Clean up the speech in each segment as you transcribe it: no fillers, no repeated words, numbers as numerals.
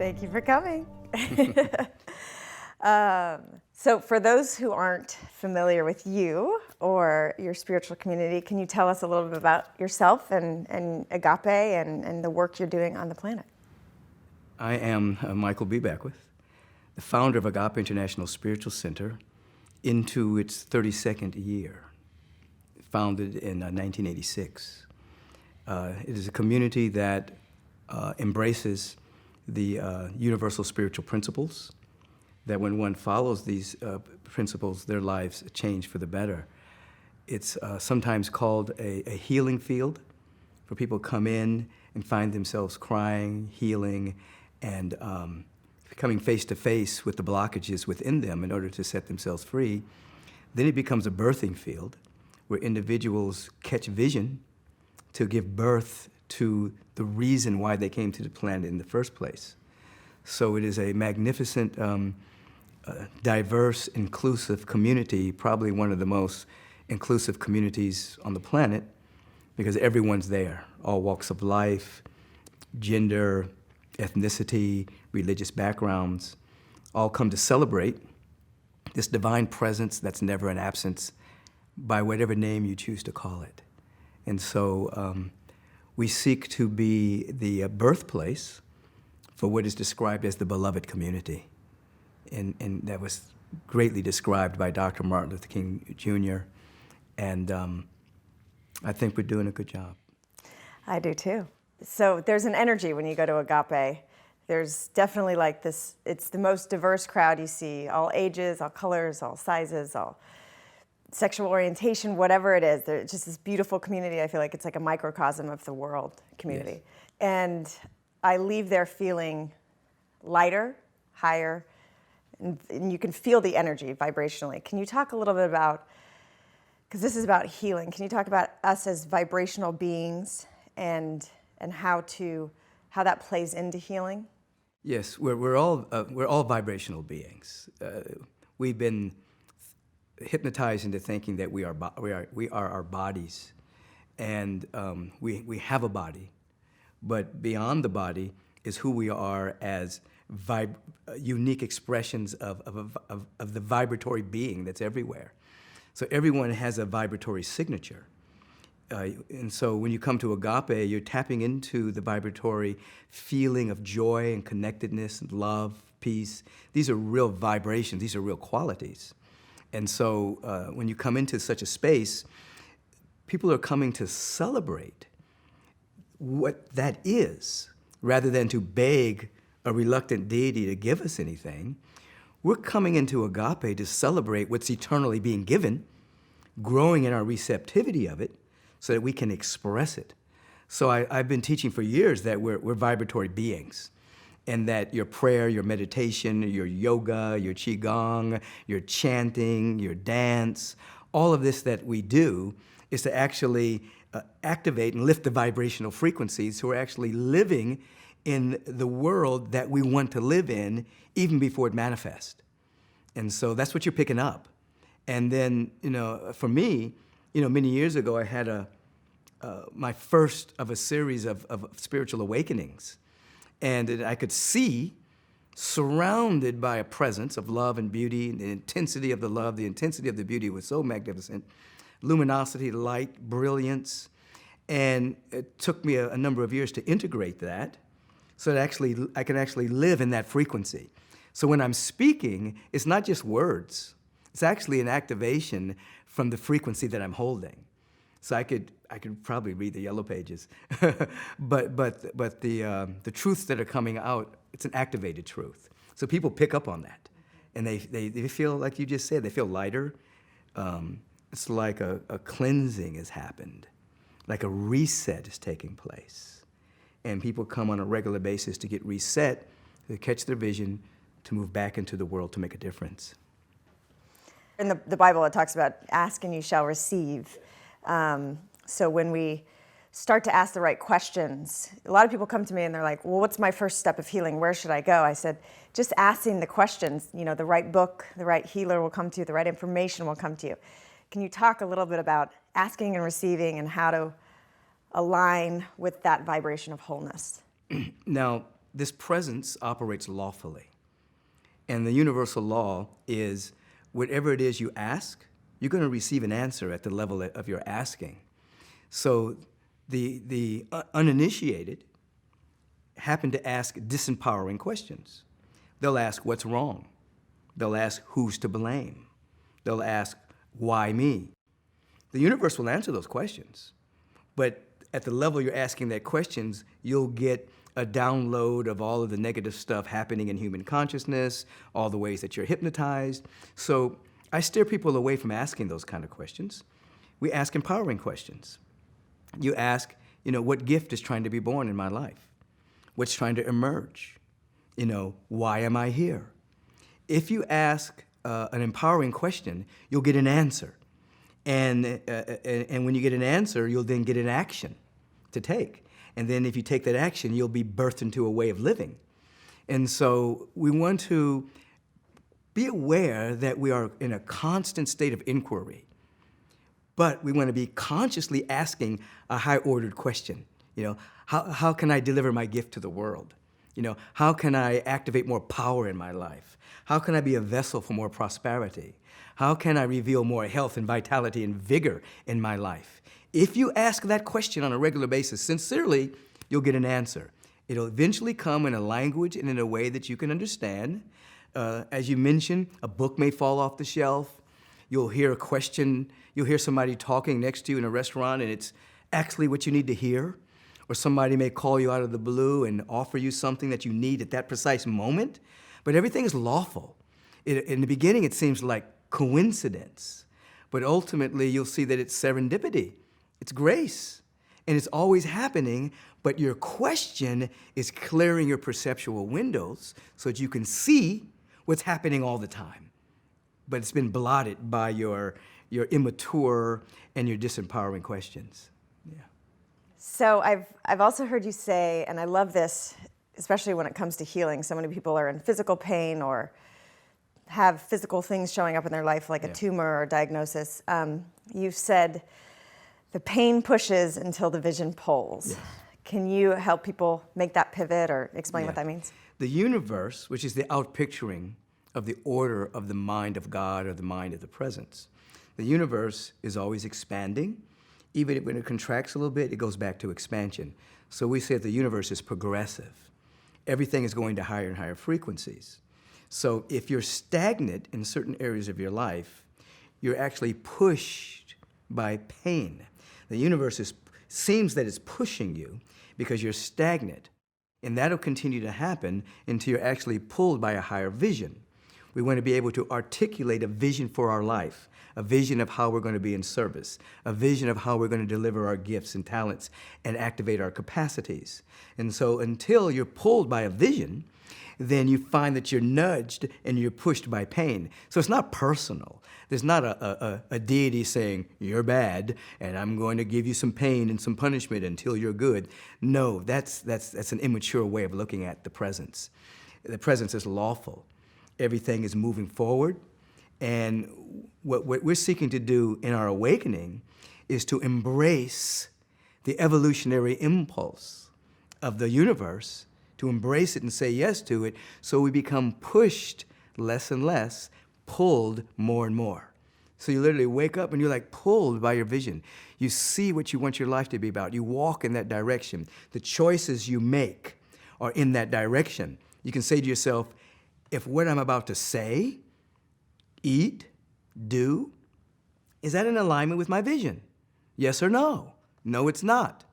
Thank you for coming. So for those who aren't familiar with you or your spiritual community, can you tell us a little bit about yourself and Agape and the work you're doing on the planet? I am Michael B. Beckwith, the founder of Agape International Spiritual Center, into its 32nd year, founded in 1986. It is a community that embraces the universal spiritual principles, that when one follows these principles, their lives change for the better. It's sometimes called a healing field, for people come in and find themselves crying, healing, and coming face to face with the blockages within them in order to set themselves free. Then it becomes a birthing field where individuals catch vision to give birth to the reason why they came to the planet in the first place. So it is a magnificent, diverse, inclusive community, probably one of the most inclusive communities on the planet, because everyone's there, all walks of life, gender, ethnicity, religious backgrounds, all come to celebrate this divine presence that's never an absence by whatever name you choose to call it. And so we seek to be the birthplace for what is described as the beloved community. And that was greatly described by Dr. Martin Luther King Jr. And I think we're doing a good job. I do too. So there's an energy when you go to Agape. There's definitely like this, it's the most diverse crowd you see, all ages, all colors, all sizes, all sexual orientation, whatever it is. There's just this beautiful community. I feel like it's like a microcosm of the world community. Yes. And I leave there feeling lighter, higher, and you can feel the energy vibrationally. Can you talk a little bit about, because this is about healing, can you talk about us as vibrational beings and how that plays into healing? Yes, we're all vibrational beings. We've been hypnotized into thinking that we are our bodies, and we have a body, but beyond the body is who we are as unique expressions of the vibratory being that's everywhere. So everyone has a vibratory signature. And so when you come to Agape, you're tapping into the vibratory feeling of joy and connectedness and love, peace. These are real vibrations. These are real qualities. And so when you come into such a space, people are coming to celebrate what that is, rather than to beg a reluctant deity to give us anything. We're coming into Agape to celebrate what's eternally being given, growing in our receptivity of it, so that we can express it. So I've been teaching for years that we're vibratory beings, and that your prayer, your meditation, your yoga, your qigong, your chanting, your dance, all of this that we do is to actually activate and lift the vibrational frequencies so we're actually living in the world that we want to live in even before it manifests. And so that's what you're picking up. And then, for me, many years ago, I had my first of a series of spiritual awakenings. And I could see, surrounded by a presence of love and beauty, and the intensity of the love, the intensity of the beauty was so magnificent, luminosity, light, brilliance. And it took me a number of years to integrate that so that I can actually live in that frequency. So when I'm speaking, it's not just words. It's actually an activation from the frequency that I'm holding. So I could probably read the yellow pages, but the truths that are coming out, it's an activated truth. So people pick up on that, and they feel, like you just said, they feel lighter. It's like a cleansing has happened, like a reset is taking place, and people come on a regular basis to get reset, to catch their vision, to move back into the world to make a difference. In the Bible, it talks about ask and you shall receive. So when we start to ask the right questions, a lot of people come to me and they're like, well, what's my first step of healing? Where should I go? I said, just asking the questions. The right book, the right healer will come to you, the right information will come to you. Can you talk a little bit about asking and receiving and how to align with that vibration of wholeness? Now, this presence operates lawfully. And the universal law is whatever it is you ask, you're going to receive an answer at the level of your asking. So the uninitiated happen to ask disempowering questions. They'll ask, what's wrong? They'll ask, who's to blame? They'll ask, why me? The universe will answer those questions. But at the level you're asking that questions, you'll get a download of all of the negative stuff happening in human consciousness, all the ways that you're hypnotized. So I steer people away from asking those kind of questions. We ask empowering questions. You ask, what gift is trying to be born in my life? What's trying to emerge? Why am I here? If you ask an empowering question, you'll get an answer. And when you get an answer, you'll then get an action to take. And then if you take that action, you'll be birthed into a way of living. And so we want to be aware that we are in a constant state of inquiry, but we want to be consciously asking a high-ordered question. How can I deliver my gift to the world? How can I activate more power in my life? How can I be a vessel for more prosperity? How can I reveal more health and vitality and vigor in my life? If you ask that question on a regular basis, sincerely, you'll get an answer. It'll eventually come in a language and in a way that you can understand. As you mentioned, a book may fall off the shelf. You'll hear a question, you'll hear somebody talking next to you in a restaurant, and it's actually what you need to hear. Or somebody may call you out of the blue and offer you something that you need at that precise moment. But everything is lawful. In the beginning, it seems like coincidence. But ultimately, you'll see that it's serendipity. It's grace. And it's always happening, but your question is clearing your perceptual windows so that you can see what's happening all the time. But it's been blotted by your immature and your disempowering questions. Yeah. So I've also heard you say, and I love this, especially when it comes to healing. So many people are in physical pain or have physical things showing up in their life, like a tumor or diagnosis. You've said the pain pushes until the vision pulls. Yes. Can you help people make that pivot or explain what that means? The universe, which is the outpicturing of the order of the mind of God or the mind of the presence, the universe is always expanding. Even when it contracts a little bit, it goes back to expansion. So we say that the universe is progressive. Everything is going to higher and higher frequencies. So if you're stagnant in certain areas of your life, you're actually pushed by pain. The universe seems that it's pushing you because you're stagnant. And that'll continue to happen until you're actually pulled by a higher vision. We want to be able to articulate a vision for our life, a vision of how we're going to be in service, a vision of how we're going to deliver our gifts and talents and activate our capacities. And so until you're pulled by a vision, then you find that you're nudged and you're pushed by pain. So it's not personal. There's not a deity saying, you're bad, and I'm going to give you some pain and some punishment until you're good. No, that's an immature way of looking at the presence. The presence is lawful. Everything is moving forward. And what we're seeking to do in our awakening is to embrace the evolutionary impulse of the universe, to embrace it and say yes to it, so we become pushed less and less, pulled more and more. So you literally wake up and you're like pulled by your vision. You see what you want your life to be about. You walk in that direction. The choices you make are in that direction. You can say to yourself, if what I'm about to say, eat, do, is that in alignment with my vision? Yes or no? No, it's not.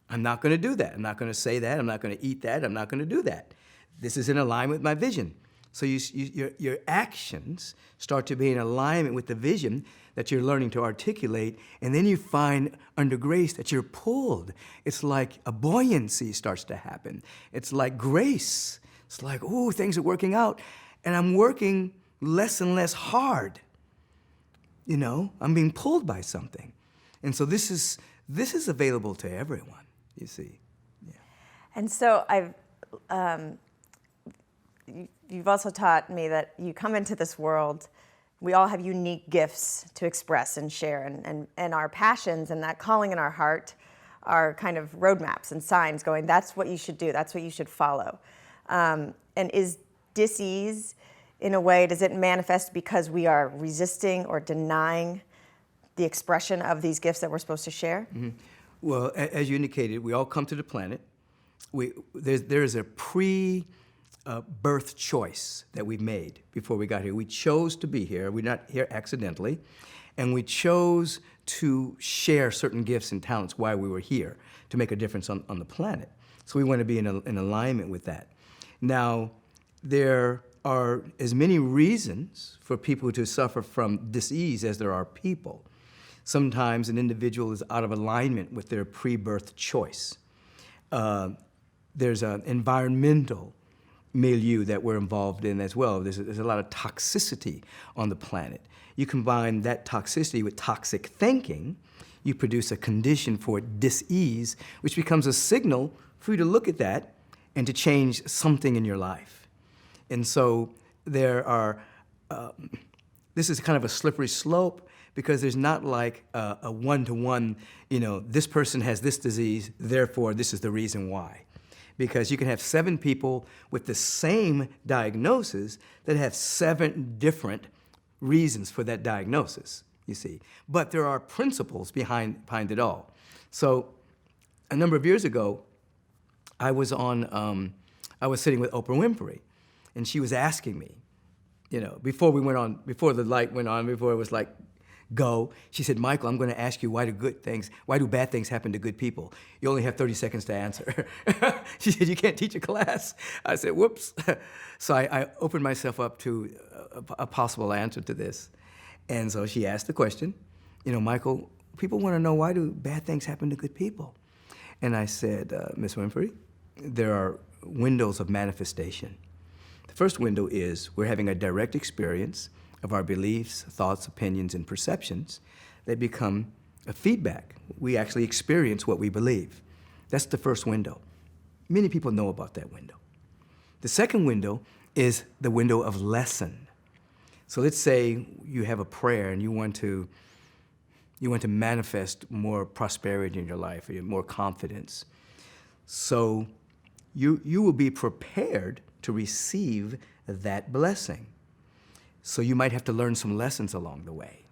I'm not going to do that. I'm not going to say that. I'm not going to eat that. I'm not going to do that. This is in alignment with my vision. So your actions start to be in alignment with the vision that you're learning to articulate, and then you find under grace that you're pulled. It's like a buoyancy starts to happen. It's like grace. It's like, ooh, things are working out, and I'm working less and less hard. I'm being pulled by something. And so this is available to everyone, you see. Yeah. And so you've also taught me that you come into this world, we all have unique gifts to express and share, and our passions and that calling in our heart are kind of roadmaps and signs going, that's what you should do, that's what you should follow. And is dis-ease, in a way, does it manifest because we are resisting or denying the expression of these gifts that we're supposed to share? Well, as you indicated, we all come to the planet. There's a pre-birth choice that we made before we got here. We chose to be here. We're not here accidentally. And we chose to share certain gifts and talents while we were here to make a difference on the planet. So we want to be in alignment with that. Now, there are as many reasons for people to suffer from dis-ease as there are people. Sometimes an individual is out of alignment with their pre-birth choice. There's an environmental milieu that we're involved in as well. There's a lot of toxicity on the planet. You combine that toxicity with toxic thinking, you produce a condition for dis-ease, which becomes a signal for you to look at that and to change something in your life. And so there are, this is kind of a slippery slope, because there's not like a one-to-one, this person has this disease, therefore this is the reason why. Because you can have 7 people with the same diagnosis that have 7 different reasons for that diagnosis, you see. But there are principles behind it all. So a number of years ago, I was sitting with Oprah Winfrey, and she was asking me, before the light went on, before it was like, go. She said, Michael, I'm going to ask you why do bad things happen to good people? You only have 30 seconds to answer. She said, you can't teach a class. I said, whoops. So I opened myself up to a possible answer to this. And so she asked the question, Michael, people want to know, why do bad things happen to good people? And I said, Miss Winfrey, there are windows of manifestation. The first window is we're having a direct experience of our beliefs, thoughts, opinions, and perceptions that become a feedback. We actually experience what we believe. That's the first window. Many people know about that window. The second window is the window of lesson. So let's say you have a prayer and you want to manifest more prosperity in your life, or more confidence. So you will be prepared to receive that blessing. So you might have to learn some lessons along the way.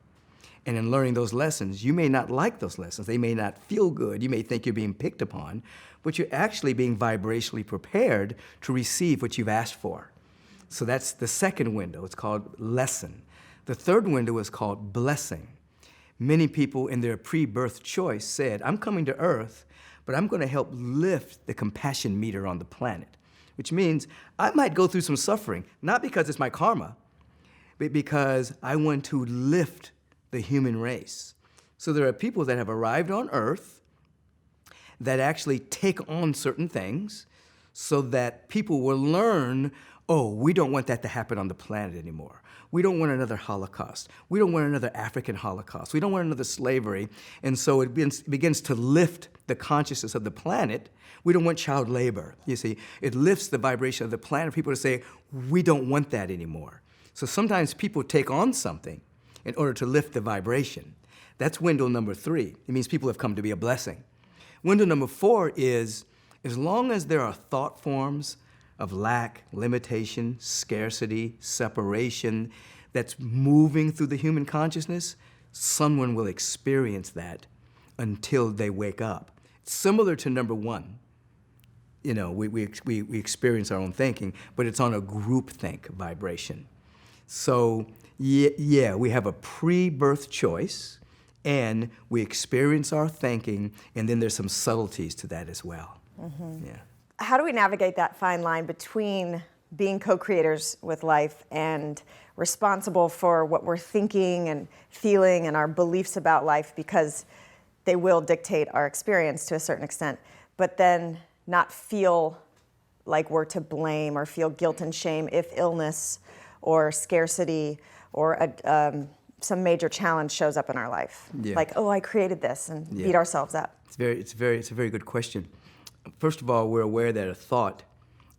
And in learning those lessons, you may not like those lessons. They may not feel good. You may think you're being picked upon, but you're actually being vibrationally prepared to receive what you've asked for. So that's the second window. It's called lesson. The third window is called blessing. Many people in their pre-birth choice said, I'm coming to Earth, but I'm going to help lift the compassion meter on the planet, which means I might go through some suffering, not because it's my karma, but because I want to lift the human race. So there are people that have arrived on Earth that actually take on certain things so that people will learn, oh, we don't want that to happen on the planet anymore. We don't want another Holocaust. We don't want another African Holocaust. We don't want another slavery. And so it begins to lift the consciousness of the planet. We don't want child labor, you see. It lifts the vibration of the planet. People to say, we don't want that anymore. So sometimes people take on something in order to lift the vibration. That's window number 3. It means people have come to be a blessing. Window number 4 is, as long as there are thought forms of lack, limitation, scarcity, separation that's moving through the human consciousness, someone will experience that until they wake up. Similar to number 1. We experience our own thinking, but it's on a groupthink vibration. So yeah, we have a pre-birth choice, and we experience our thinking, and then there's some subtleties to that as well. Mm-hmm. Yeah. How do we navigate that fine line between being co-creators with life and responsible for what we're thinking and feeling and our beliefs about life, because they will dictate our experience to a certain extent, but then not feel like we're to blame or feel guilt and shame if illness or scarcity or some major challenge shows up in our life? Yeah. Like, oh, I created this, and beat ourselves up. It's a very good question. First of all, we're aware that a thought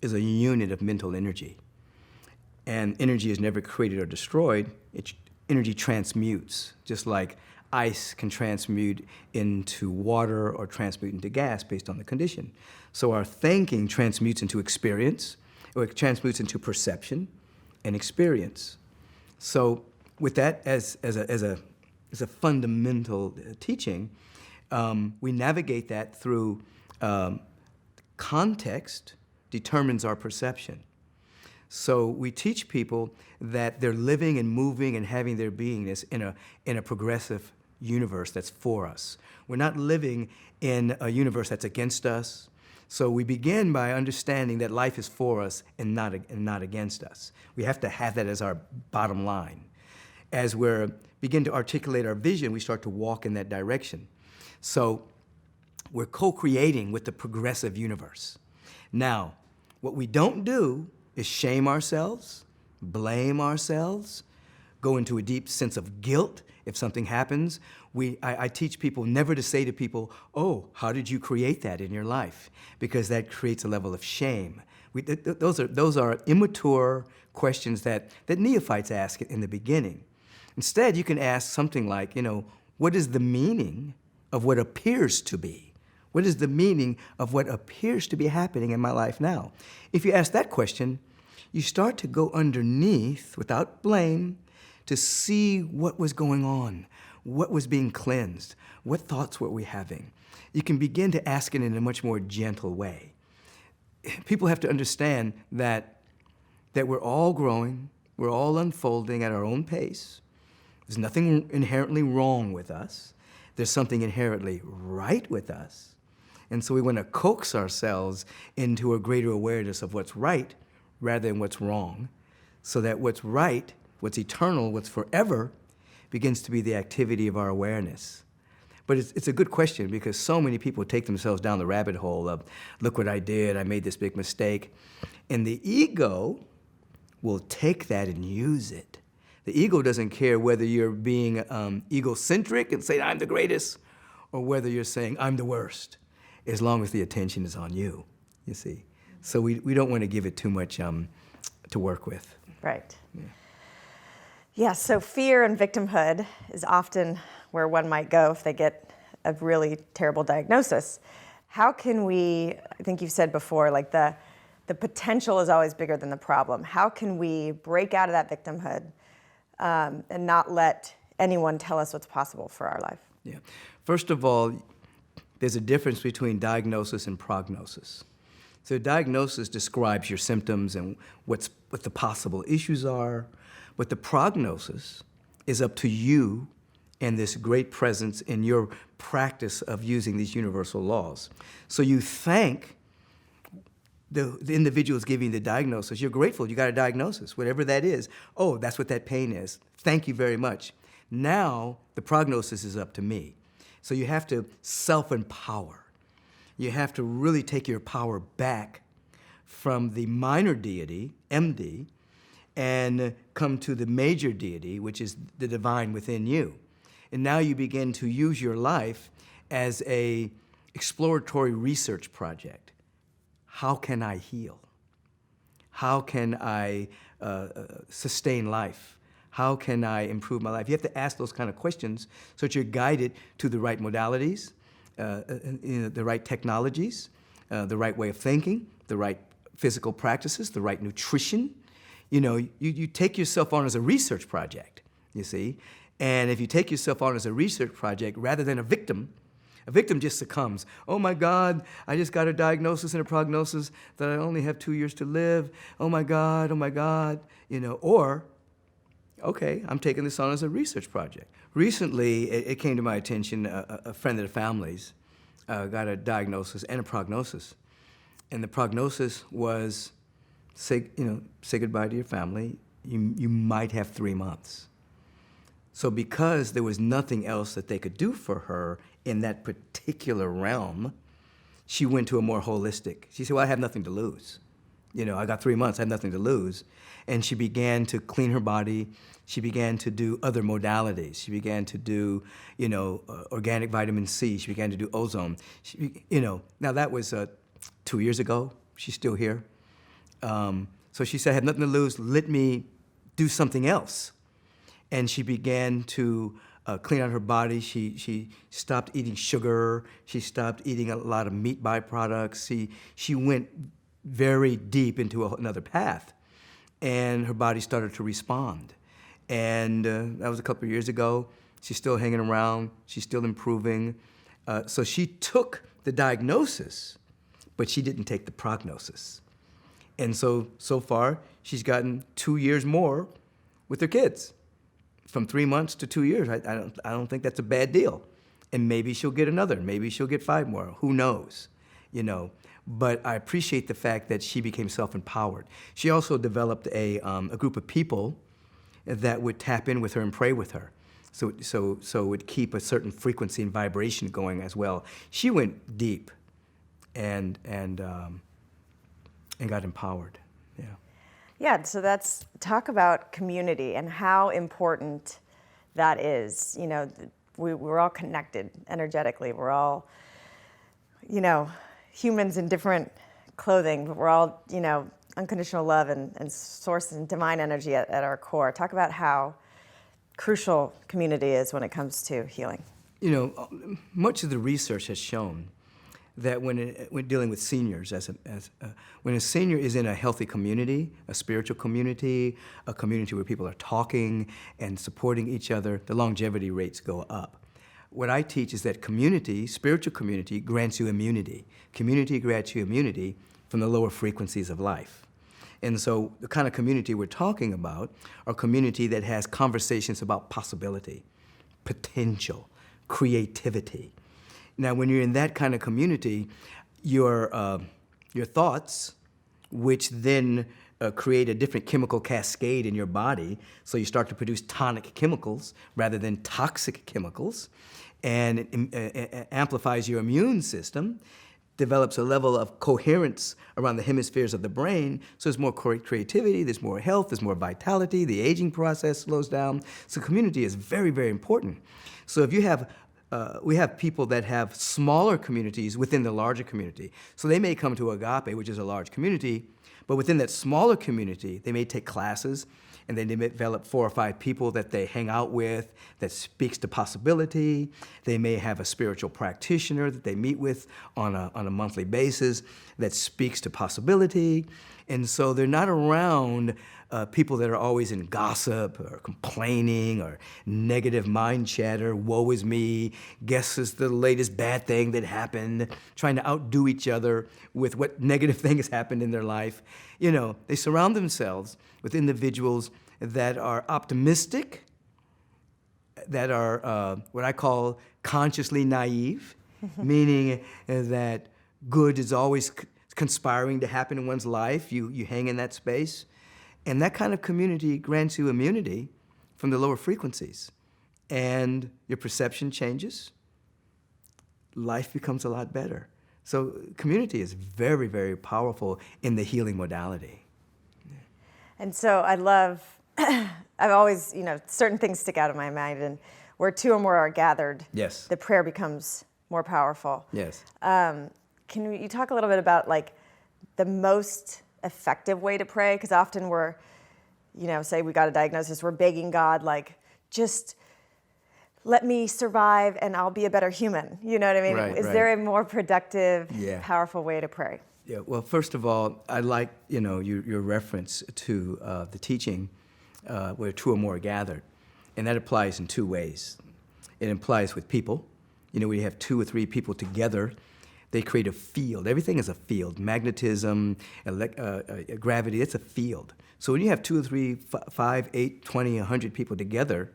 is a unit of mental energy. And energy is never created or destroyed. Energy transmutes, just like ice can transmute into water or transmute into gas based on the condition. So our thinking transmutes into experience, or it transmutes into perception and experience. So with that as a fundamental teaching, we navigate that through context determines our perception. So we teach people that they're living and moving and having their beingness in a progressive universe that's for us. We're not living in a universe that's against us. So we begin by understanding that life is for us and not against us. We have to have that as our bottom line. As we begin to articulate our vision, we start to walk in that direction. So we're co-creating with the progressive universe. Now, what we don't do is shame ourselves, blame ourselves, go into a deep sense of guilt if something happens. I teach people never to say to people, oh, how did you create that in your life? Because that creates a level of shame. Those are immature questions that neophytes ask in the beginning. Instead, you can ask something like, what is the meaning of what appears to be? What is the meaning of what appears to be happening in my life now? If you ask that question, you start to go underneath, without blame, to see what was going on, what was being cleansed, what thoughts were we having. You can begin to ask it in a much more gentle way. People have to understand that we're all growing, we're all unfolding at our own pace. There's nothing inherently wrong with us. There's something inherently right with us. And so we want to coax ourselves into a greater awareness of what's right rather than what's wrong, so that what's right, what's eternal, what's forever, begins to be the activity of our awareness. But it's a good question because so many people take themselves down the rabbit hole of, look what I did, I made this big mistake. And the ego will take that and use it. The ego doesn't care whether you're being egocentric and saying, I'm the greatest, or whether you're saying, I'm the worst, as long as the attention is on you, you see. So we don't want to give it too much to work with. Right. Yeah, so fear and victimhood is often where one might go if they get a really terrible diagnosis. How can we, I think you've said before, like the potential is always bigger than the problem. How can we break out of that victimhood and not let anyone tell us what's possible for our life? Yeah. First of all, there's a difference between diagnosis and prognosis. So diagnosis describes your symptoms and what the possible issues are, but the prognosis is up to you and this great presence in your practice of using these universal laws. So you thank the individuals giving the diagnosis. You're grateful you got a diagnosis, whatever that is. Oh, that's what that pain is. Thank you very much. Now the prognosis is up to me. So you have to self-empower. You have to really take your power back from the minor deity, MD, and come to the major deity, which is the divine within you. And now you begin to use your life as an exploratory research project. How can I heal? How can I sustain life? How can I improve my life? You have to ask those kind of questions so that you're guided to the right modalities, the right technologies, the right way of thinking, the right physical practices, the right nutrition. You take yourself on as a research project, you see. And if you take yourself on as a research project rather than a victim just succumbs. Oh my God, I just got a diagnosis and a prognosis that I only have 2 years to live. Oh my God, or, okay, I'm taking this on as a research project. Recently, it came to my attention, a friend of the family's got a diagnosis and a prognosis. And the prognosis was, say goodbye to your family. You might have 3 months. So because there was nothing else that they could do for her in that particular realm, she went to a more holistic. She said, well, I have nothing to lose. I got 3 months, I have nothing to lose. And she began to clean her body. She began to do other modalities. She began to do, organic vitamin C. She began to do ozone. Now that was 2 years ago. She's still here. So she said, I have nothing to lose. Let me do something else. And she began to clean out her body. She stopped eating sugar. She stopped eating a lot of meat byproducts. She went very deep into another path. And her body started to respond. And that was a couple of years ago. She's still hanging around. She's still improving. So she took the diagnosis, but she didn't take the prognosis. And so far, she's gotten 2 years more with her kids. From 3 months to 2 years. I don't think that's a bad deal. And maybe she'll get another. Maybe she'll get 5 more. Who knows? You know. But I appreciate the fact that she became self-empowered. She also developed a group of people that would tap in with her and pray with her. So it would keep a certain frequency and vibration going as well. She went deep and got empowered. Yeah. Yeah, so talk about community and how important that is. You know, we're all connected energetically. We're all, you know, humans in different clothing, but we're all, you know, unconditional love and source and divine energy at our core. Talk about how crucial community is when it comes to healing. You know, much of the research has shown that when dealing with seniors, when a senior is in a healthy community, a spiritual community, a community where people are talking and supporting each other, the longevity rates go up. What I teach is that community, spiritual community, grants you immunity. Community grants you immunity from the lower frequencies of life. And so the kind of community we're talking about are a community that has conversations about possibility, potential, creativity. Now, when you're in that kind of community, your thoughts, which then create a different chemical cascade in your body, so you start to produce tonic chemicals rather than toxic chemicals, and it amplifies your immune system, develops a level of coherence around the hemispheres of the brain, so there's more creativity, there's more health, there's more vitality, the aging process slows down. So community is very, very important. So if you have we have people that have smaller communities within the larger community. So they may come to Agape, which is a large community, but within that smaller community, they may take classes, and then they may develop 4 or 5 people that they hang out with that speaks to possibility. They may have a spiritual practitioner that they meet with on a monthly basis that speaks to possibility. And so they're not around people that are always in gossip or complaining or negative mind chatter, woe is me, guess is the latest bad thing that happened, trying to outdo each other with what negative thing has happened in their life. You know, they surround themselves with individuals that are optimistic, that are what I call consciously naive, meaning that good is always conspiring to happen in one's life. You hang in that space. And that kind of community grants you immunity from the lower frequencies. And your perception changes. Life becomes a lot better. So community is very, very powerful in the healing modality. And so I love, I've always, you know, certain things stick out of my mind, and where 2 or more are gathered, Yes. the prayer becomes more powerful. Yes. Can you talk a little bit about like the most effective way to pray? Because often we're, you know, say we got a diagnosis, we're begging God, like, just let me survive and I'll be a better human. You know what I mean? Right, Is right. there a more productive, Yeah. powerful way to pray? Yeah, well, first of all, I like, you know, your reference to the teaching where 2 or more are gathered. And that applies in 2 ways. It applies with people. You know, we have 2 or 3 people together. They create a field. Everything is a field. Magnetism, gravity, it's a field. So when you have 2 or 3, 5, 8, 20, 100 people together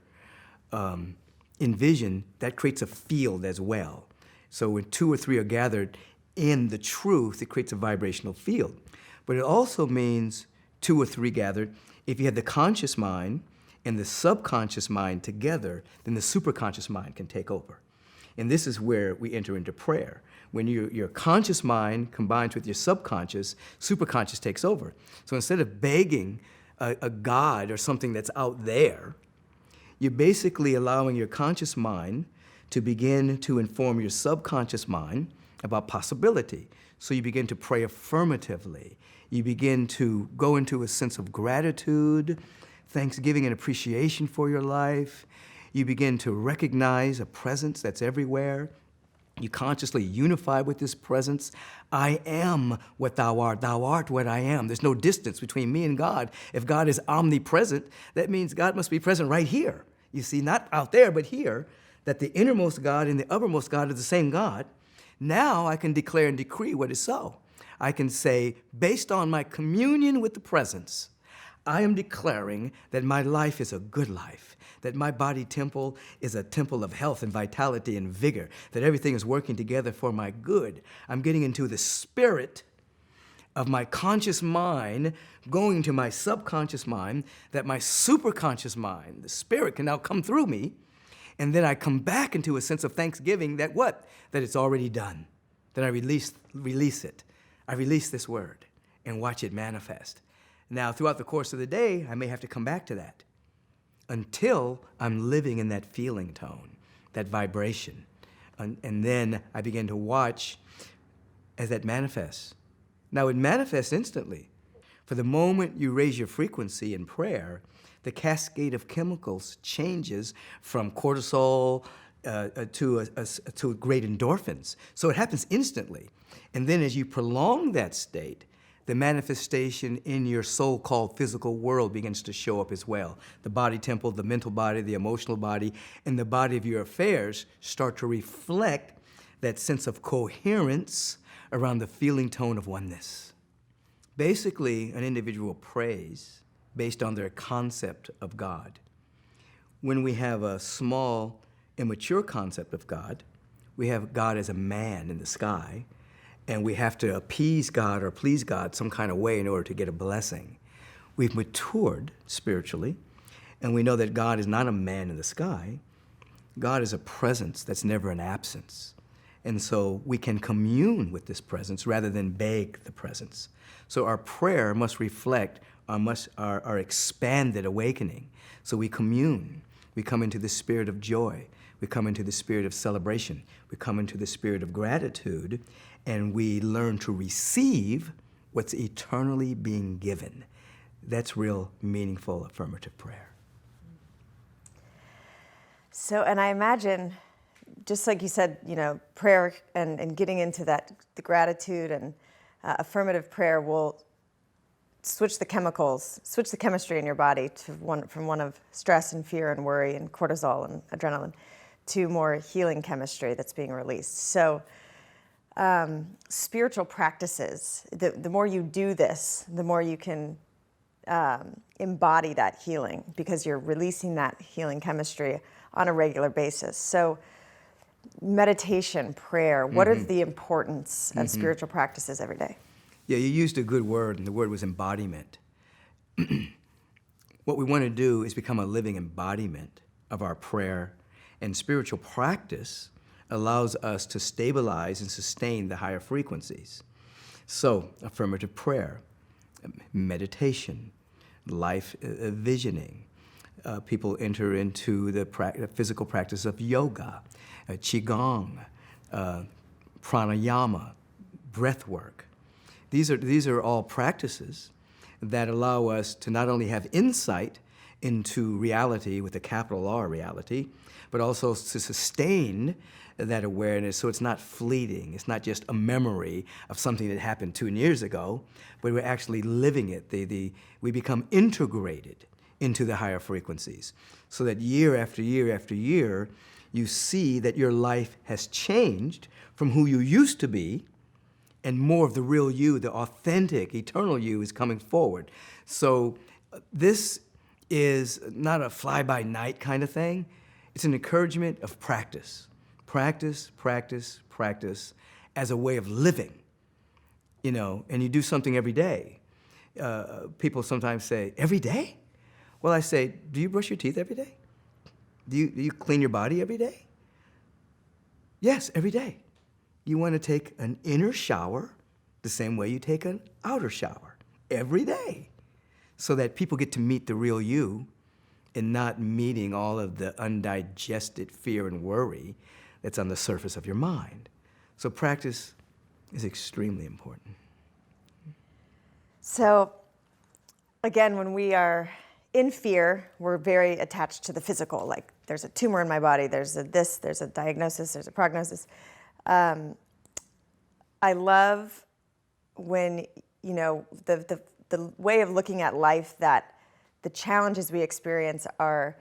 in vision, that creates a field as well. So when 2 or 3 are gathered in the truth, it creates a vibrational field. But it also means 2 or 3 gathered. If you have the conscious mind and the subconscious mind together, then the superconscious mind can take over. And this is where we enter into prayer. When your conscious mind combines with your subconscious, superconscious takes over. So instead of begging a God or something that's out there, you're basically allowing your conscious mind to begin to inform your subconscious mind about possibility. So you begin to pray affirmatively. You begin to go into a sense of gratitude, thanksgiving and appreciation for your life. You begin to recognize a presence that's everywhere. You consciously unify with this presence. I am what thou art. Thou art what I am. There's no distance between me and God. If God is omnipresent, that means God must be present right here. You see, not out there, but here, that the innermost God and the uppermost God are the same God. Now I can declare and decree what is so. I can say, based on my communion with the presence, I am declaring that my life is a good life, that my body temple is a temple of health and vitality and vigor, that everything is working together for my good. I'm getting into the spirit of my conscious mind going to my subconscious mind, that my superconscious mind, the spirit, can now come through me. And then I come back into a sense of thanksgiving that what? That it's already done. Then I release it. I release this word and watch it manifest. Now, throughout the course of the day, I may have to come back to that until I'm living in that feeling tone, that vibration. And then I begin to watch as that manifests. Now, it manifests instantly. For the moment you raise your frequency in prayer, the cascade of chemicals changes from cortisol to great endorphins. So it happens instantly. And then as you prolong that state, the manifestation in your so-called physical world begins to show up as well. The body temple, the mental body, the emotional body, and the body of your affairs start to reflect that sense of coherence around the feeling tone of oneness. Basically, an individual prays based on their concept of God. When we have a small, immature concept of God, we have God as a man in the sky, and we have to appease God or please God some kind of way in order to get a blessing. We've matured spiritually, and we know that God is not a man in the sky. God is a presence that's never an absence. And so we can commune with this presence rather than beg the presence. So our prayer must reflect our expanded awakening. So we commune. We come into the spirit of joy. We come into the spirit of celebration. We come into the spirit of gratitude, and we learn to receive what's eternally being given. That's real meaningful affirmative prayer. So, and I imagine, just like you said, prayer and getting into that, the gratitude and affirmative prayer will switch the chemistry in your body from one of stress and fear and worry and cortisol and adrenaline to more healing chemistry that's being released. So spiritual practices, the more you do this, the more you can embody that healing because you're releasing that healing chemistry on a regular basis. So meditation, prayer, what are the importance of spiritual practices every day? Yeah, you used a good word, and the word was embodiment. What we want to do is become a living embodiment of our prayer, and spiritual practice allows us to stabilize and sustain the higher frequencies. So, affirmative prayer, meditation, life visioning. People enter into the physical practice of yoga, qigong, pranayama, breath work. These are all practices that allow us to not only have insight into reality with a capital R reality, but also to sustain that awareness so it's not fleeting. It's not just a memory of something that happened 2 years ago, but we're actually living it. We become integrated into the higher frequencies so that year after year after year, you see that your life has changed from who you used to be, and more of the real you, the authentic, eternal you is coming forward. So this is not a fly-by-night kind of thing. It's an encouragement of practice. Practice, practice, practice as a way of living, and you do something every day. People sometimes say, every day? Well, I say, do you brush your teeth every day? Do you clean your body every day? Yes, every day. You want to take an inner shower the same way you take an outer shower every day so that people get to meet the real you and not meeting all of the undigested fear and worry that's on the surface of your mind. So practice is extremely important. So again, when we are in fear, we're very attached to the physical. Like there's a tumor in my body, there's a diagnosis, there's a prognosis. I love when, the way of looking at life, that the challenges we experience are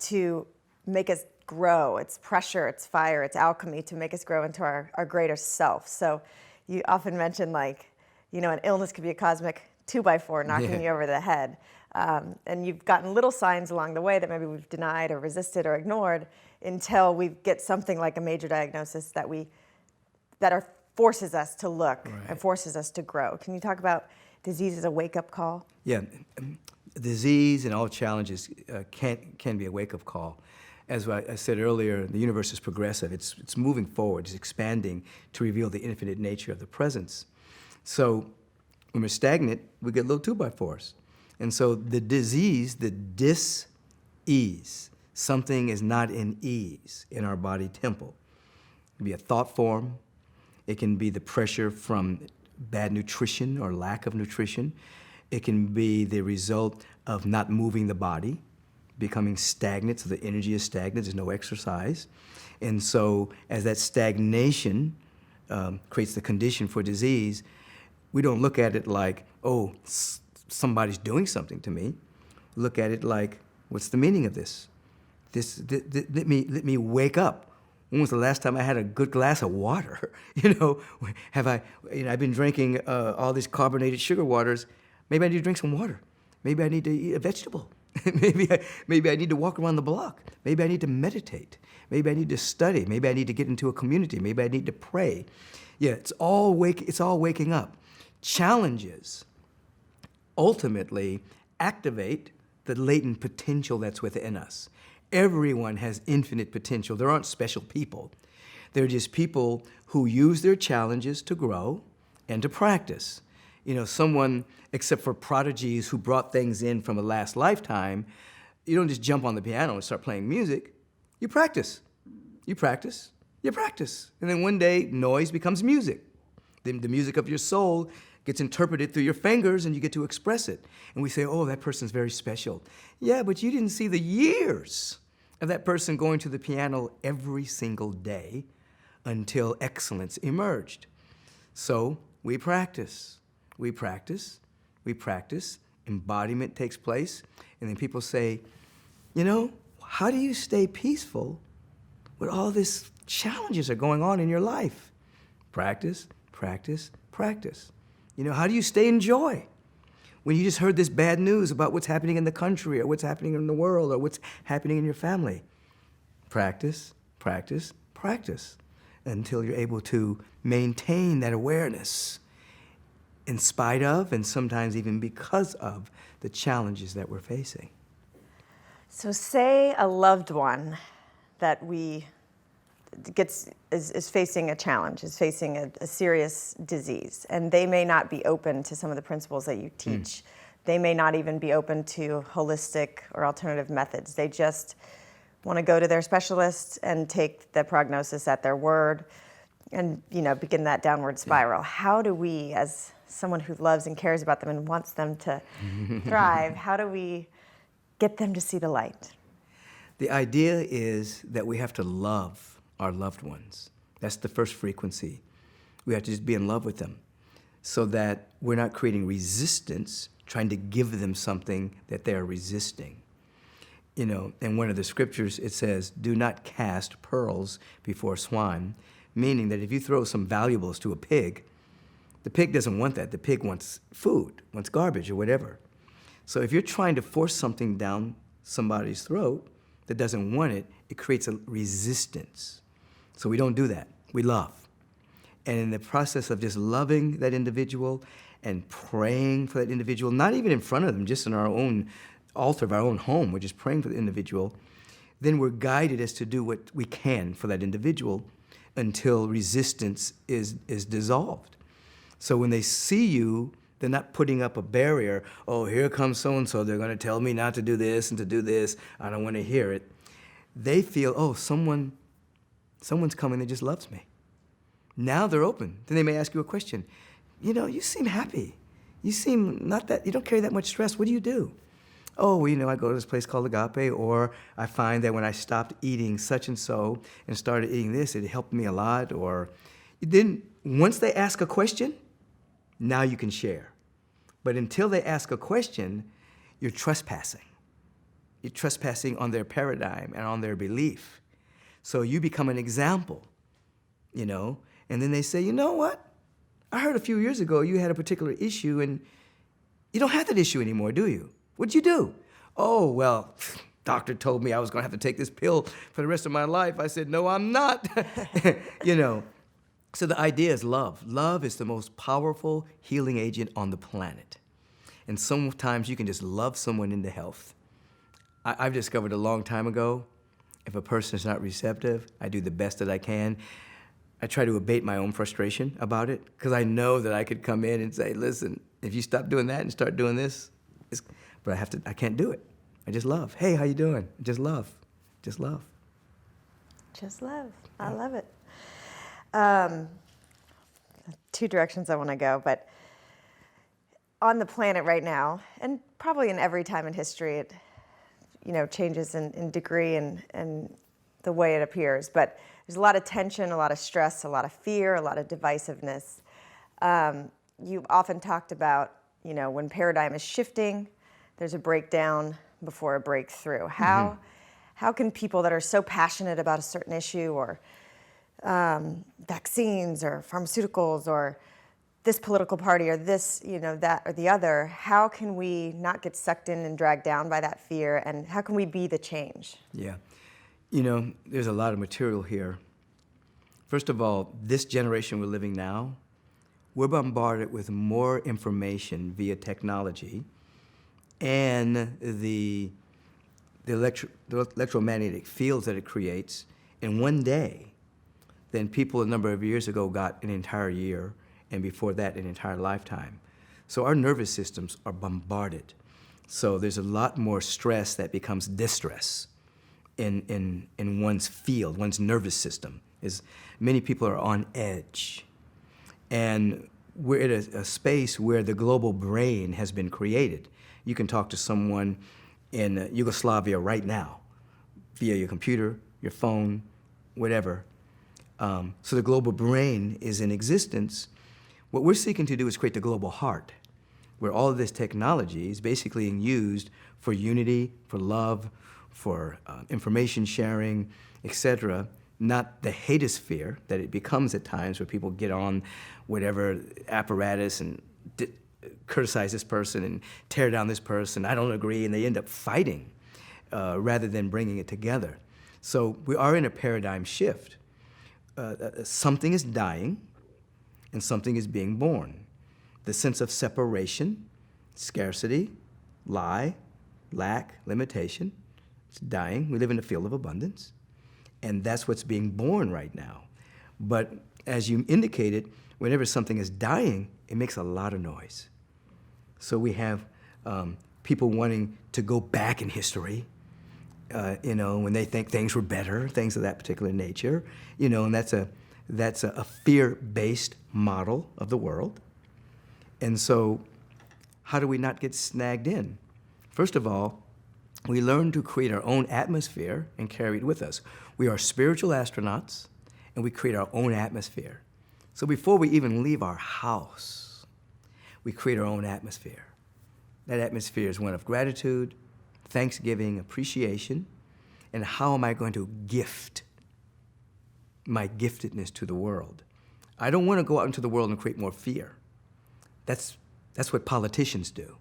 to make us grow. It's pressure, it's fire, it's alchemy to make us grow into our greater self. So you often mention an illness could be a cosmic 2x4 knocking you over the head. And you've gotten little signs along the way that maybe we've denied or resisted or ignored until we get something like a major diagnosis that forces us to look and forces us to grow. Can you talk about disease as a wake-up call? Yeah, disease and all challenges can be a wake-up call. As I said earlier, the universe is progressive. It's moving forward. It's expanding to reveal the infinite nature of the presence. So when we're stagnant, we get little 2x4s. And so the disease, the dis-ease, something is not in ease in our body temple. It can be a thought form. It can be the pressure from bad nutrition or lack of nutrition. It can be the result of not moving the body, becoming stagnant, so the energy is stagnant, there's no exercise. And so as that stagnation creates the condition for disease, we don't look at it like, oh, somebody's doing something to me. Look at it like, what's the meaning of this? Let me wake up. When was the last time I had a good glass of water? I've been drinking all these carbonated sugar waters. Maybe I need to drink some water. Maybe I need to eat a vegetable. maybe I need to walk around the block. Maybe I need to meditate. Maybe I need to study. Maybe I need to get into a community. Maybe I need to pray. Yeah, it's all waking up. Challenges ultimately activate the latent potential that's within us. Everyone has infinite potential. There aren't special people. They're just people who use their challenges to grow and to practice. Someone, except for prodigies who brought things in from a last lifetime, you don't just jump on the piano and start playing music. You practice. You practice. You practice. And then one day, noise becomes music. Then the music of your soul gets interpreted through your fingers and you get to express it. And we say, oh, that person's very special. Yeah, but you didn't see the years of that person going to the piano every single day until excellence emerged. So we practice. We practice. We practice. Embodiment takes place. And then people say, how do you stay peaceful when all these challenges are going on in your life? Practice, practice, practice. How do you stay in joy when you just heard this bad news about what's happening in the country or what's happening in the world or what's happening in your family? Practice, practice, practice until you're able to maintain that awareness in spite of and sometimes even because of the challenges that we're facing. So say a loved one that is facing a challenge, is facing a serious disease, and they may not be open to some of the principles that you teach. They may not even be open to holistic or alternative methods. They just want to go to their specialist and take the prognosis at their word and begin that downward spiral. How do we, as someone who loves and cares about them and wants them to thrive, how do we get them to see the light? The idea is that we have to love our loved ones. That's the first frequency. We have to just be in love with them so that we're not creating resistance, trying to give them something that they're resisting. In one of the scriptures, it says, do not cast pearls before swine, meaning that if you throw some valuables to a pig, the pig doesn't want that. The pig wants food, wants garbage or whatever. So if you're trying to force something down somebody's throat that doesn't want it, it creates a resistance. So we don't do that. We love. And in the process of just loving that individual and praying for that individual, not even in front of them, just in our own altar of our own home, we're just praying for the individual, then we're guided as to do what we can for that individual until resistance is dissolved. So when they see you, they're not putting up a barrier. Oh, here comes so-and-so. They're going to tell me not to do this and to do this. I don't want to hear it. They feel, oh, someone's coming that just loves me. Now they're open. Then they may ask you a question. You seem happy. You seem you don't carry that much stress. What do you do? Oh, well, I go to this place called Agape, or I find that when I stopped eating such and so and started eating this, it helped me a lot. Or then once they ask a question, now you can share. But until they ask a question, you're trespassing. You're trespassing on their paradigm and on their belief. So you become an example, and then they say, you know what? I heard a few years ago you had a particular issue and you don't have that issue anymore, do you? What'd you do? Oh, well, doctor told me I was going to have to take this pill for the rest of my life. I said, no, I'm not. So the idea is love. Love is the most powerful healing agent on the planet. And sometimes you can just love someone into health. I've discovered a long time ago, if a person is not receptive, I do the best that I can. I try to abate my own frustration about it, because I know that I could come in and say, listen, if you stop doing that and start doing this, but I can't do it. I just love. Hey, how you doing? Just love. Just love. Just love. I love it. Two directions I want to go, but on the planet right now, and probably in every time in history, it changes in degree and the way it appears. But there's a lot of tension, a lot of stress, a lot of fear, a lot of divisiveness. You've often talked about, when paradigm is shifting, there's a breakdown before a breakthrough. How can people that are so passionate about a certain issue, or vaccines or pharmaceuticals or this political party or this, that or the other, how can we not get sucked in and dragged down by that fear, and how can we be the change? Yeah. There's a lot of material here. First of all, this generation we're living now, we're bombarded with more information via technology and the electromagnetic fields that it creates in one day than people a number of years ago got an entire year, and before that, an entire lifetime. So our nervous systems are bombarded. So there's a lot more stress that becomes distress in one's field, one's nervous system. Many people are on edge. And we're at a space where the global brain has been created. You can talk to someone in Yugoslavia right now via your computer, your phone, whatever. So the global brain is in existence. What we're seeking to do is create the global heart, where all of this technology is basically used for unity, for love, for information sharing, etc., not the hatosphere that it becomes at times, where people get on whatever apparatus and criticize this person and tear down this person. I don't agree, and they end up fighting rather than bringing it together. So we are in a paradigm shift. Something is dying and something is being born. The sense of separation, scarcity, lie, lack, limitation, it's dying. We live in a field of abundance. And that's what's being born right now. But as you indicated, whenever something is dying, it makes a lot of noise. So we have people wanting to go back in history, when they think things were better, things of that particular nature, and that's a fear-based model of the world. And so how do we not get snagged in? First of all, we learn to create our own atmosphere and carry it with us. We are spiritual astronauts, and we create our own atmosphere. So before we even leave our house, we create our own atmosphere. That atmosphere is one of gratitude, thanksgiving, appreciation, and how am I going to gift my giftedness to the world? I don't want to go out into the world and create more fear. That's what politicians do.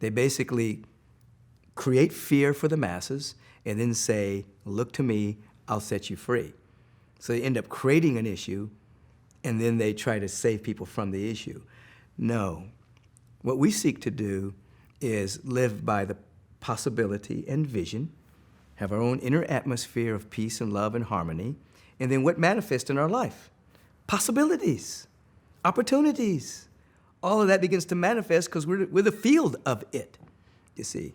They basically create fear for the masses and then say, look to me, I'll set you free. So they end up creating an issue, and then they try to save people from the issue. No. What we seek to do is live by the possibility and vision, have our own inner atmosphere of peace and love and harmony, and then what manifests in our life? Possibilities, opportunities. All of that begins to manifest because we're the field of it, you see.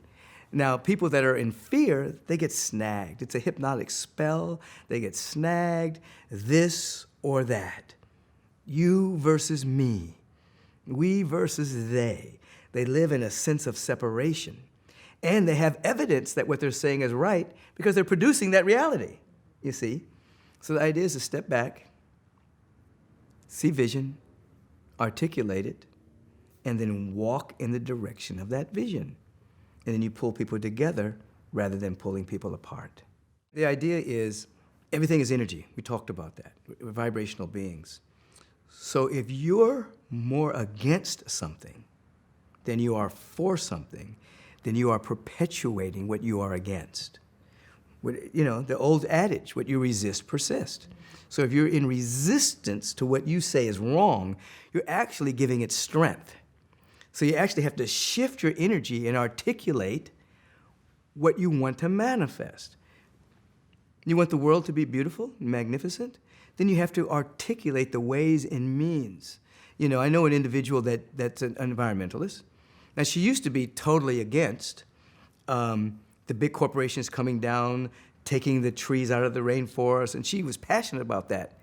Now, people that are in fear, they get snagged. It's a hypnotic spell. They get snagged, this or that. You versus me. We versus they. They live in a sense of separation. And they have evidence that what they're saying is right because they're producing that reality, you see. So the idea is to step back, see vision, articulate it, and then walk in the direction of that vision. And then you pull people together rather than pulling people apart. The idea is everything is energy. We talked about that. We're vibrational beings. So if you're more against something than you are for something, then you are perpetuating what you are against. You know, the old adage, what you resist persists. So if you're in resistance to what you say is wrong, you're actually giving it strength. So you actually have to shift your energy and articulate what you want to manifest. You want the world to be beautiful and magnificent? Then you have to articulate the ways and means. You know, I know an individual that's an environmentalist. Now, she used to be totally against the big corporations coming down, taking the trees out of the rainforest, and she was passionate about that.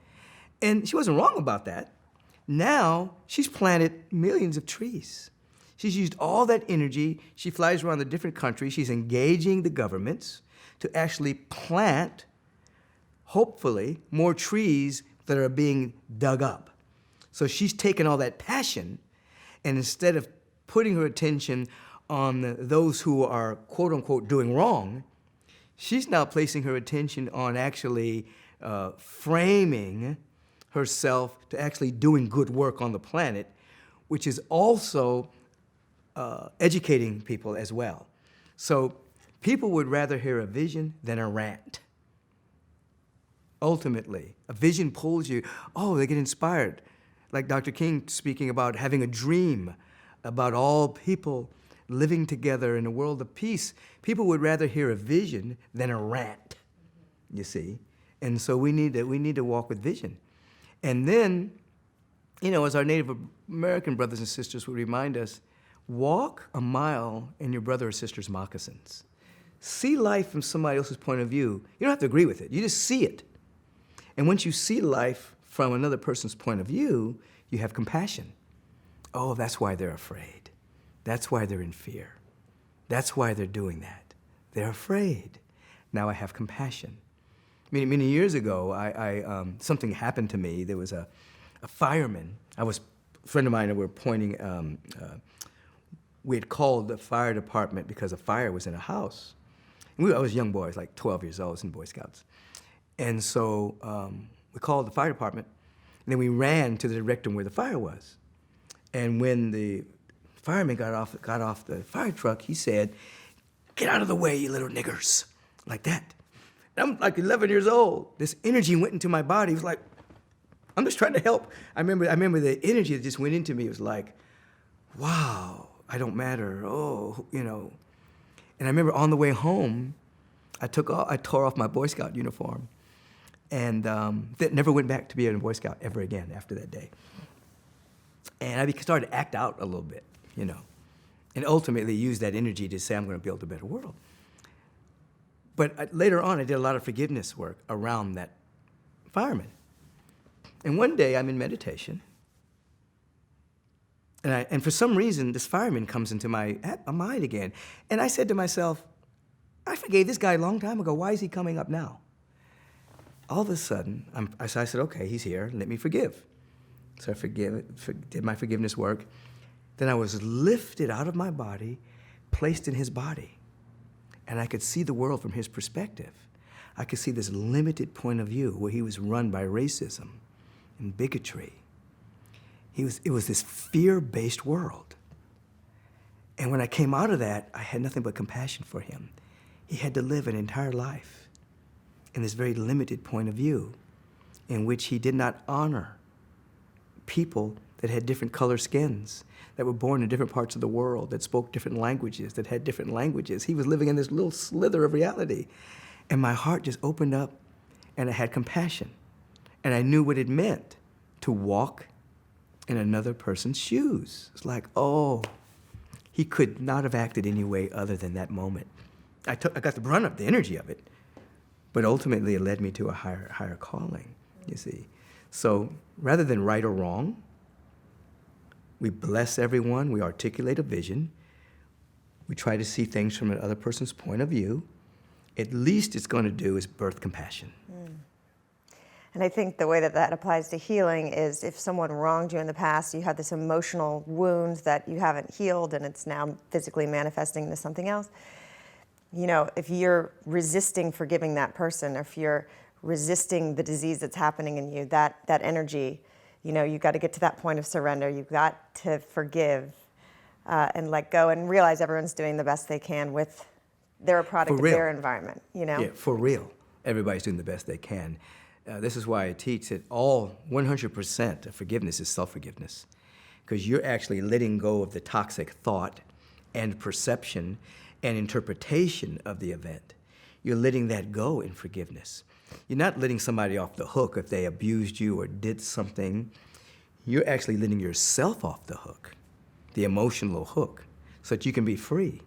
And she wasn't wrong about that. Now, she's planted millions of trees. She's used all that energy. She flies around the different countries. She's engaging the governments to actually plant, hopefully, more trees that are being dug up. So she's taken all that passion, and instead of putting her attention on those who are, quote unquote, doing wrong, she's now placing her attention on actually framing herself to actually doing good work on the planet, which is also educating people as well. So people would rather hear a vision than a rant. Ultimately, a vision pulls you, oh, they get inspired. Like Dr. King speaking about having a dream about all people living together in a world of peace. People would rather hear a vision than a rant, you see. And so we need to walk with vision. And then, you know, as our Native American brothers and sisters would remind us, walk a mile in your brother or sister's moccasins. See life from somebody else's point of view. You don't have to agree with it. You just see it. And once you see life from another person's point of view, you have compassion. Oh, that's why they're afraid. That's why they're in fear. That's why they're doing that. They're afraid. Now I have compassion. Many years ago, something happened to me. There was a fireman. A friend of mine and we were pointing, we had called the fire department because a fire was in a house. And I was young boys, like 12 years old, I was in Boy Scouts. And so we called the fire department, and then we ran to the direction where the fire was. And when the fireman got off the fire truck, he said, "Get out of the way, you little niggers," like that. And I'm like 11 years old. This energy went into my body. It was like, I'm just trying to help. I remember the energy that just went into me. It was like, wow, I don't matter. Oh, you know. And I remember on the way home, I tore off my Boy Scout uniform, and that never went back to be a Boy Scout ever again after that day. And I started to act out a little bit, you know, and ultimately use that energy to say, I'm going to build a better world. But later on, I did a lot of forgiveness work around that fireman. And one day, I'm in meditation, and for some reason, this fireman comes into my mind again. And I said to myself, I forgave this guy a long time ago. Why is he coming up now? All of a sudden, I said, okay, he's here. Let me forgive. So I did my forgiveness work. Then I was lifted out of my body, placed in his body. And I could see the world from his perspective. I could see this limited point of view where he was run by racism and bigotry. It was this fear-based world. And when I came out of that, I had nothing but compassion for him. He had to live an entire life in this very limited point of view in which he did not honor people that had different color skins, that were born in different parts of the world, that spoke different languages, that had different languages. He was living in this little slither of reality. And my heart just opened up, and I had compassion. And I knew what it meant to walk in another person's shoes. It's like, oh, he could not have acted any way other than that moment. I got the brunt of the energy of it, but ultimately it led me to a higher calling, you see. So rather than right or wrong, we bless everyone, we articulate a vision, We try to see things from another person's point of view. At least it's going to do is birth compassion. And I think the way that that applies to healing is if someone wronged you in the past, you had this emotional wound that you haven't healed and it's now physically manifesting into something else. You know, if you're resisting forgiving that person, or if you're resisting the disease that's happening in you, that energy, you know, you've got to get to that point of surrender. You've got to forgive and let go and realize everyone's doing the best they can with their product of their environment, you know? Yeah, for real. Everybody's doing the best they can. This is why I teach that all 100% of forgiveness is self-forgiveness, because you're actually letting go of the toxic thought and perception and interpretation of the event. You're letting that go in forgiveness. You're not letting somebody off the hook if they abused you or did something. You're actually letting yourself off the hook, the emotional hook, so that you can be free.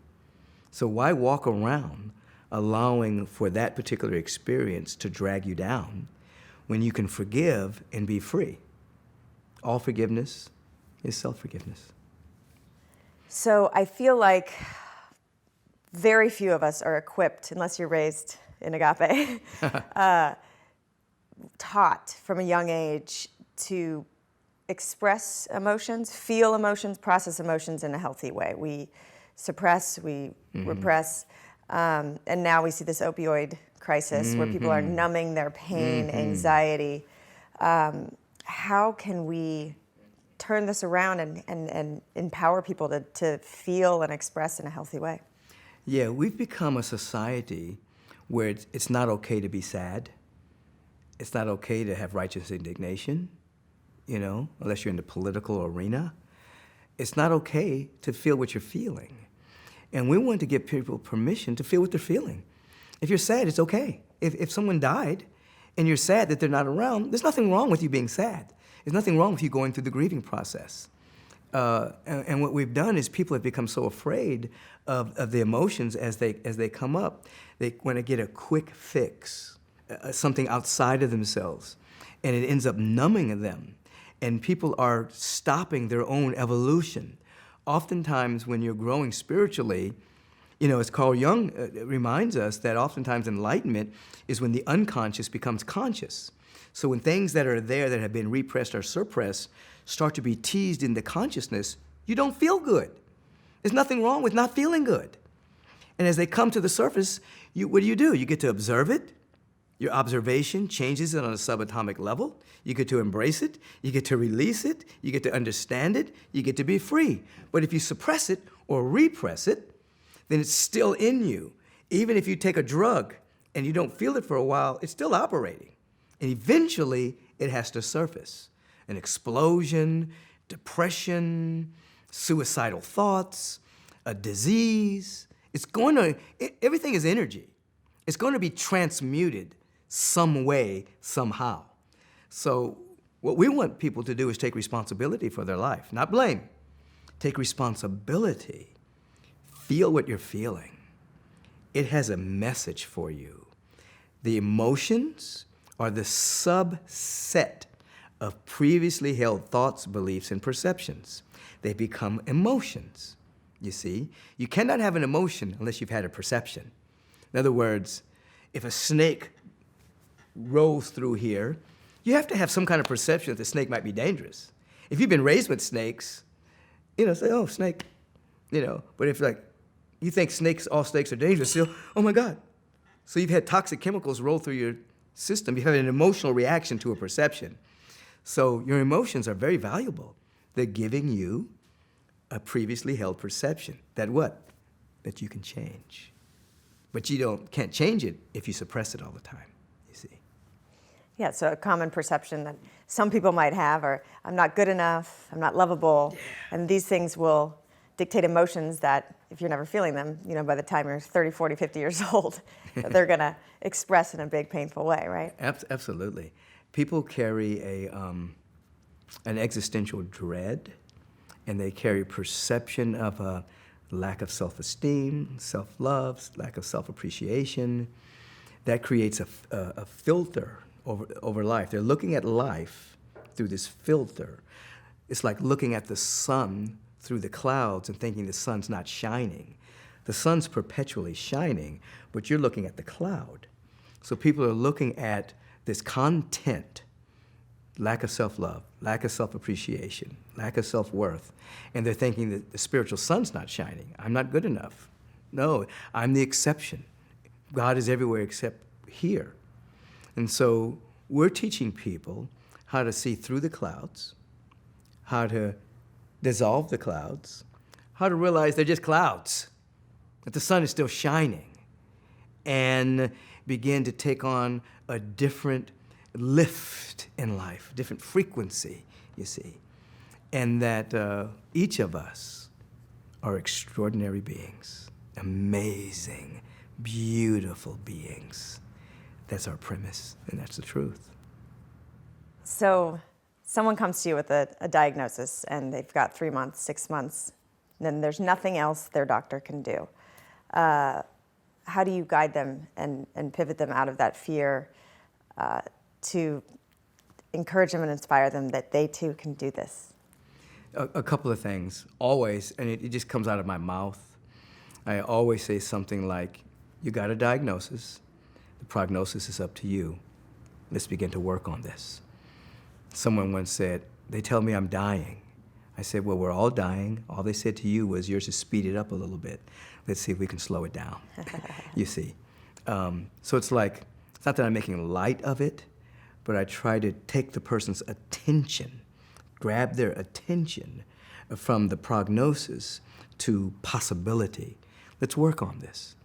So why walk around allowing for that particular experience to drag you down when you can forgive and be free? All forgiveness is self-forgiveness. So I feel like very few of us are equipped, unless you're raised in agape, taught from a young age to express emotions, feel emotions, process emotions in a healthy way. We suppress, we repress, and now we see this opioid crisis where people are numbing their pain, anxiety. How can we turn this around and empower people to feel and express in a healthy way? Yeah, we've become a society where it's not okay to be sad. It's not okay to have righteous indignation, you know, unless you're in the political arena. It's not okay to feel what you're feeling. And we want to give people permission to feel what they're feeling. If you're sad, it's okay. If someone died and you're sad that they're not around, there's nothing wrong with you being sad. There's nothing wrong with you going through the grieving process. And what we've done is people have become so afraid of the emotions as they come up. They want to get a quick fix, something outside of themselves, and it ends up numbing them. And people are stopping their own evolution. Oftentimes when you're growing spiritually, you know, as Carl Jung reminds us that oftentimes enlightenment is when the unconscious becomes conscious. So when things that are there that have been repressed or suppressed start to be teased into consciousness, you don't feel good. There's nothing wrong with not feeling good. And as they come to the surface, what do? You get to observe it. Your observation changes it on a subatomic level. You get to embrace it. You get to release it. You get to understand it. You get to be free. But if you suppress it or repress it, then it's still in you. Even if you take a drug and you don't feel it for a while, it's still operating. And eventually, it has to surface. An explosion, depression, suicidal thoughts, a disease. Everything is energy. It's going to be transmuted some way, somehow. So what we want people to do is take responsibility for their life, not blame. Take responsibility. Feel what you're feeling. It has a message for you. The emotions are the subset of previously held thoughts, beliefs, and perceptions. They become emotions, you see. You cannot have an emotion unless you've had a perception. In other words, if a snake rolls through here, you have to have some kind of perception that the snake might be dangerous. If you've been raised with snakes, you know, say, oh, snake, you know. But if like you think all snakes are dangerous, still, oh my God. So you've had toxic chemicals roll through your system. You've had an emotional reaction to a perception. So your emotions are very valuable. They're giving you a previously held perception that what? That you can change. But you can't change it if you suppress it all the time, you see. Yeah, so a common perception that some people might have are, I'm not good enough, I'm not lovable, and these things will dictate emotions that, if you're never feeling them, you know, by the time you're 30, 40, 50 years old, they're going to express in a big, painful way, right? Absolutely. People carry an existential dread, and they carry perception of a lack of self-esteem, self-love, lack of self-appreciation. That creates a filter over life. They're looking at life through this filter. It's like looking at the sun through the clouds and thinking the sun's not shining. The sun's perpetually shining, but you're looking at the cloud. So people are looking at this content, lack of self-love, lack of self-appreciation, lack of self-worth, and they're thinking that the spiritual sun's not shining. I'm not good enough. No, I'm the exception. God is everywhere except here. And so we're teaching people how to see through the clouds, how to dissolve the clouds, how to realize they're just clouds, that the sun is still shining, and begin to take on a different lift in life, different frequency, you see. And that each of us are extraordinary beings, amazing, beautiful beings. That's our premise, and that's the truth. So someone comes to you with a diagnosis, and they've got 3 months, 6 months, then there's nothing else their doctor can do. How do you guide them and pivot them out of that fear to encourage them and inspire them that they too can do this? A couple of things, always, and it just comes out of my mouth. I always say something like, you got a diagnosis, the prognosis is up to you. Let's begin to work on this. Someone once said, they tell me I'm dying. I said, well, we're all dying. All they said to you was yours is speed it up a little bit. Let's see if we can slow it down, you see. So it's like, it's not that I'm making light of it, but I try to take the person's attention, grab their attention from the prognosis to possibility. Let's work on this.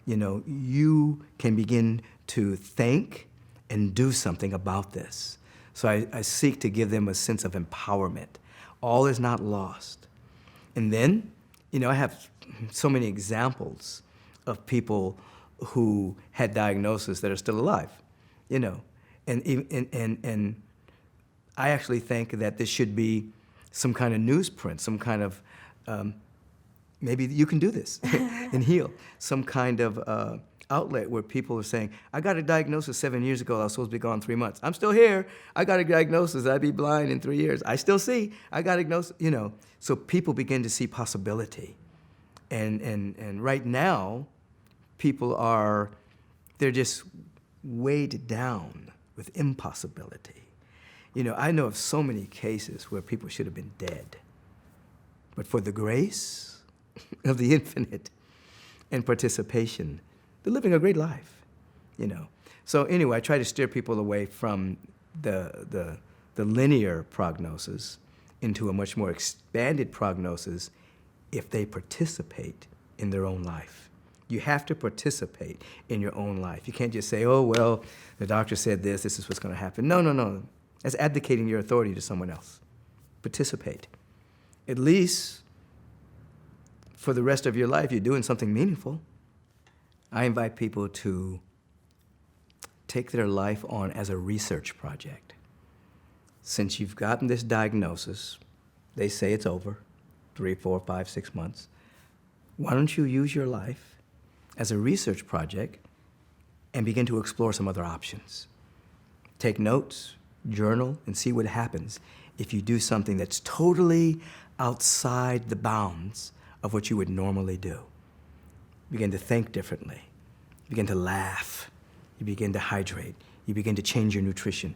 You know, you can begin to think and do something about this. So I seek to give them a sense of empowerment. All is not lost. And then, you know, I have so many examples of people who had diagnoses that are still alive, you know. And I actually think that this should be some kind of newsprint, some kind of, maybe you can do this and heal, some kind of outlet where people are saying, I got a diagnosis 7 years ago, I was supposed to be gone 3 months. I'm still here. I got a diagnosis, I'd be blind in 3 years. I still see, I got a diagnosis, you know. So people begin to see possibility. And right now, people they're just weighed down with impossibility. You know, I know of so many cases where people should have been dead. But for the grace of the infinite and participation, they're living a great life, you know. So anyway, I try to steer people away from the linear prognosis into a much more expanded prognosis if they participate in their own life. You have to participate in your own life. You can't just say, oh, well, the doctor said this is what's going to happen. No, no, no. That's abdicating your authority to someone else. Participate. At least for the rest of your life, you're doing something meaningful. I invite people to take their life on as a research project. Since you've gotten this diagnosis, they say it's over, 3, 4, 5, 6 months. Why don't you use your life as a research project and begin to explore some other options? Take notes, journal, and see what happens if you do something that's totally outside the bounds of what you would normally do. Begin to think differently. Begin to laugh. You begin to hydrate. You begin to change your nutrition.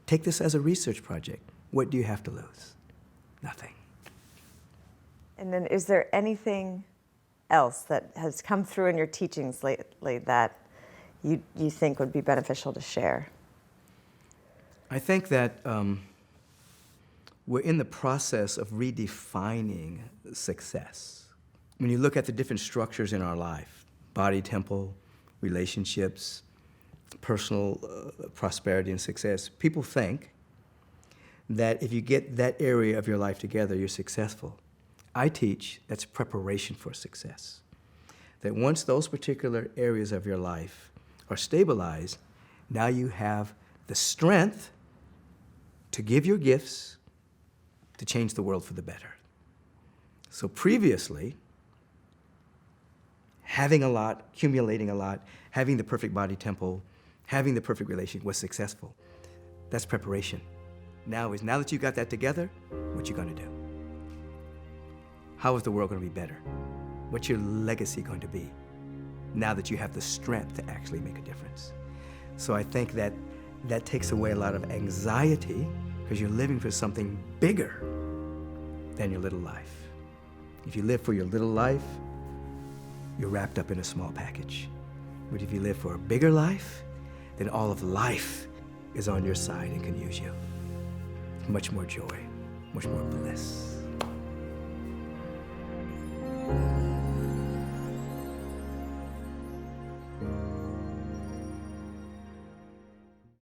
Take this as a research project. What do you have to lose? Nothing. And then is there anything else that has come through in your teachings lately that you think would be beneficial to share? I think that we're in the process of redefining success. When you look at the different structures in our life, body, temple, relationships, personal prosperity and success, people think that if you get that area of your life together, you're successful. I teach that's preparation for success. That once those particular areas of your life are stabilized, now you have the strength to give your gifts to change the world for the better. So previously, having a lot, accumulating a lot, having the perfect body temple, having the perfect relationship was successful. That's preparation. Now that you've got that together, what you gonna do? How is the world gonna be better? What's your legacy going to be now that you have the strength to actually make a difference? So I think that that takes away a lot of anxiety because you're living for something bigger than your little life. If you live for your little life, you're wrapped up in a small package. But if you live for a bigger life, then all of life is on your side and can use you. Much more joy, much more bliss.